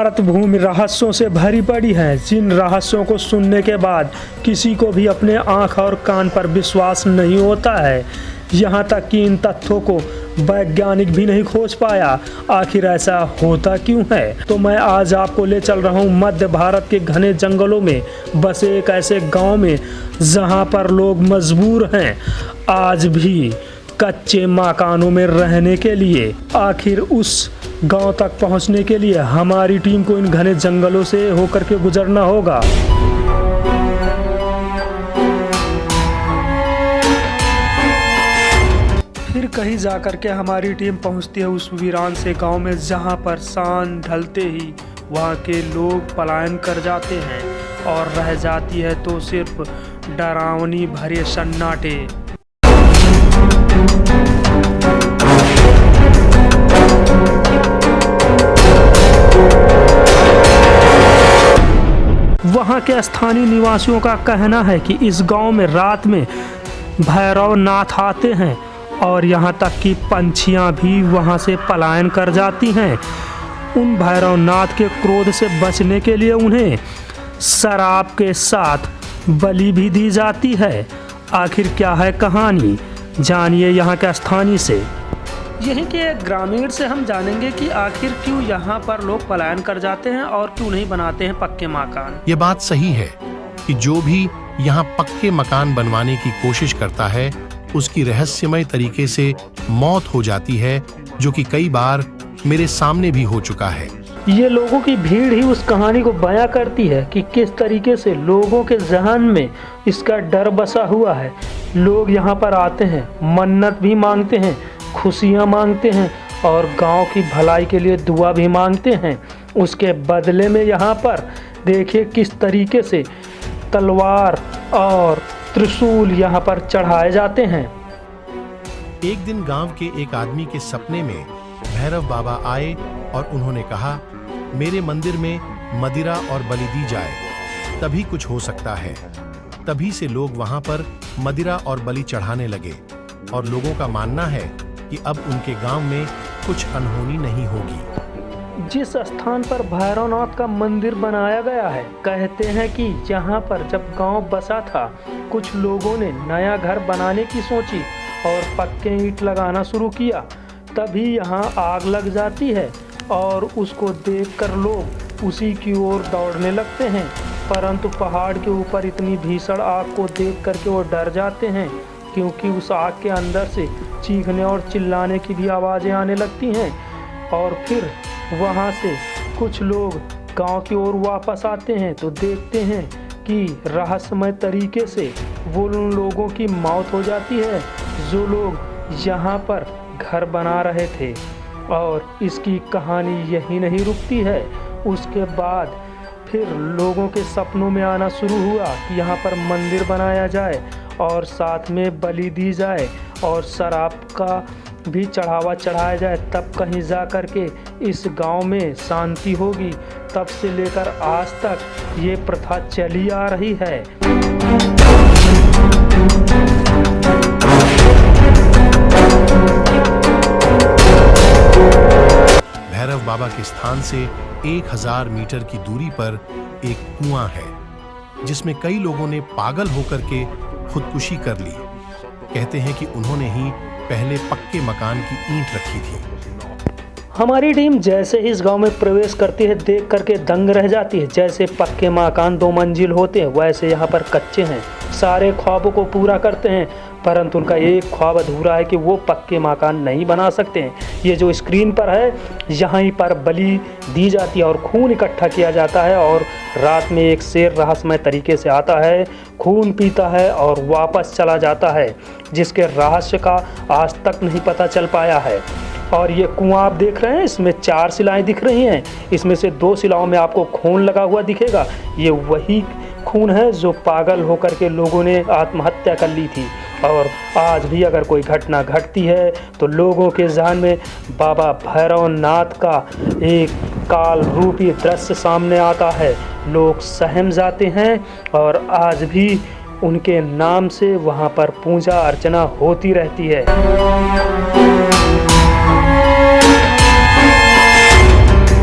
भारत भूमि रहस्यों से भरी पड़ी है, जिन रहस्यों को सुनने के बाद किसी को भी अपने आंख और कान पर विश्वास नहीं होता है। यहाँ तक कि इन तथ्यों को वैज्ञानिक भी नहीं खोज पाया। आखिर ऐसा होता क्यों है? तो मैं आज आपको ले चल रहा हूँ मध्य भारत के घने जंगलों में बसे एक ऐसे गांव में जहाँ पर लोग मजबूर हैं आज भी कच्चे मकानों में रहने के लिए। आखिर उस गांव तक पहुंचने के लिए हमारी टीम को इन घने जंगलों से होकर के गुजरना होगा। फिर कहीं जाकर के हमारी टीम पहुंचती है उस वीरान से गांव में, जहां पर सांझ ढलते ही वहां के लोग पलायन कर जाते हैं और रह जाती है तो सिर्फ डरावनी भरे सन्नाटे। वहाँ के स्थानीय निवासियों का कहना है कि इस गांव में रात में भैरव नाथ आते हैं और यहाँ तक कि पंछियाँ भी वहाँ से पलायन कर जाती हैं। उन भैरव नाथ के क्रोध से बचने के लिए उन्हें शराब के साथ बलि भी दी जाती है। आखिर क्या है कहानी, जानिए यहाँ के स्थानीय से। यहीं के ग्रामीण से हम जानेंगे कि आखिर क्यों यहाँ पर लोग पलायन कर जाते हैं और क्यों नहीं बनाते हैं पक्के मकान। ये बात सही है कि जो भी यहाँ पक्के मकान बनवाने की कोशिश करता है उसकी रहस्यमय तरीके से मौत हो जाती है, जो कि कई बार मेरे सामने भी हो चुका है। ये लोगों की भीड़ ही उस कहानी को बयां करती है कि किस तरीके से लोगों के जहन में इसका डर बसा हुआ है। लोग यहाँ पर आते हैं, मन्नत भी मांगते हैं, खुशियाँ मांगते हैं और गांव की भलाई के लिए दुआ भी मांगते हैं। उसके बदले में यहाँ पर देखिए किस तरीके से तलवार और त्रिशूल यहाँ पर चढ़ाए जाते हैं। एक दिन गांव के एक आदमी के सपने में भैरव बाबा आए और उन्होंने कहा, मेरे मंदिर में मदिरा और बलि दी जाए, तभी कुछ हो सकता है। तभी से लोग वहां पर मदिरा और बलि चढ़ाने लगे और लोगों का मानना है कि अब उनके गांव में कुछ अनहोनी नहीं होगी। जिस स्थान पर भैरवनाथ का मंदिर बनाया गया है, कहते हैं कि यहाँ पर जब गांव बसा था कुछ लोगों ने नया घर बनाने की सोची और पक्के ईंट लगाना शुरू किया। तभी यहाँ आग लग जाती है और उसको देखकर लोग उसी की ओर दौड़ने लगते हैं, परंतु पहाड़ के ऊपर इतनी भीषण आग को देख करके वो डर जाते हैं, क्योंकि उस आग के अंदर से चीखने और चिल्लाने की भी आवाज़ें आने लगती हैं। और फिर वहाँ से कुछ लोग गांव की ओर वापस आते हैं तो देखते हैं कि रहस्यमय तरीके से वो उन लोगों की मौत हो जाती है जो लोग यहाँ पर घर बना रहे थे। और इसकी कहानी यही नहीं रुकती है। उसके बाद फिर लोगों के सपनों में आना शुरू हुआ कि यहाँ पर मंदिर बनाया जाए और साथ में बलि दी जाए और शराब का भी चढ़ावा चढ़ाया जाए, तब कहीं जा कर के इस गांव में शांति होगी। तब से लेकर आज तक ये प्रथा चली आ रही है। भैरव बाबा के स्थान से 1000 मीटर की दूरी पर एक कुआं है, जिसमें कई लोगों ने पागल होकर के खुदकुशी कर ली। कहते हैं कि उन्होंने ही पहले पक्के मकान की ईंट रखी थी। हमारी टीम जैसे ही इस गांव में प्रवेश करती है देख करके दंग रह जाती है। जैसे पक्के मकान 2 मंजिल होते हैं वैसे यहाँ पर कच्चे हैं। सारे ख्वाबों को पूरा करते हैं, परंतु उनका एक ख्वाब अधूरा है कि वो पक्के मकान नहीं बना सकते हैं। ये जो स्क्रीन पर है, यहाँ पर बलि दी जाती है और खून इकट्ठा किया जाता है और रात में एक शेर रहस्यमय तरीके से आता है, खून पीता है और वापस चला जाता है, जिसके रहस्य का आज तक नहीं पता चल पाया है। और ये कुआं आप देख रहे हैं, इसमें 4 शिलाएं दिख रही हैं। इसमें से 2 शिलाओं में आपको खून लगा हुआ दिखेगा। ये वही खून है जो पागल होकर के लोगों ने आत्महत्या कर ली थी। और आज भी अगर कोई घटना घटती है तो लोगों के ज़हन में बाबा भैरवनाथ का एक काल रूपी दृश्य सामने आता है। लोग सहम जाते हैं और आज भी उनके नाम से वहाँ पर पूजा अर्चना होती रहती है।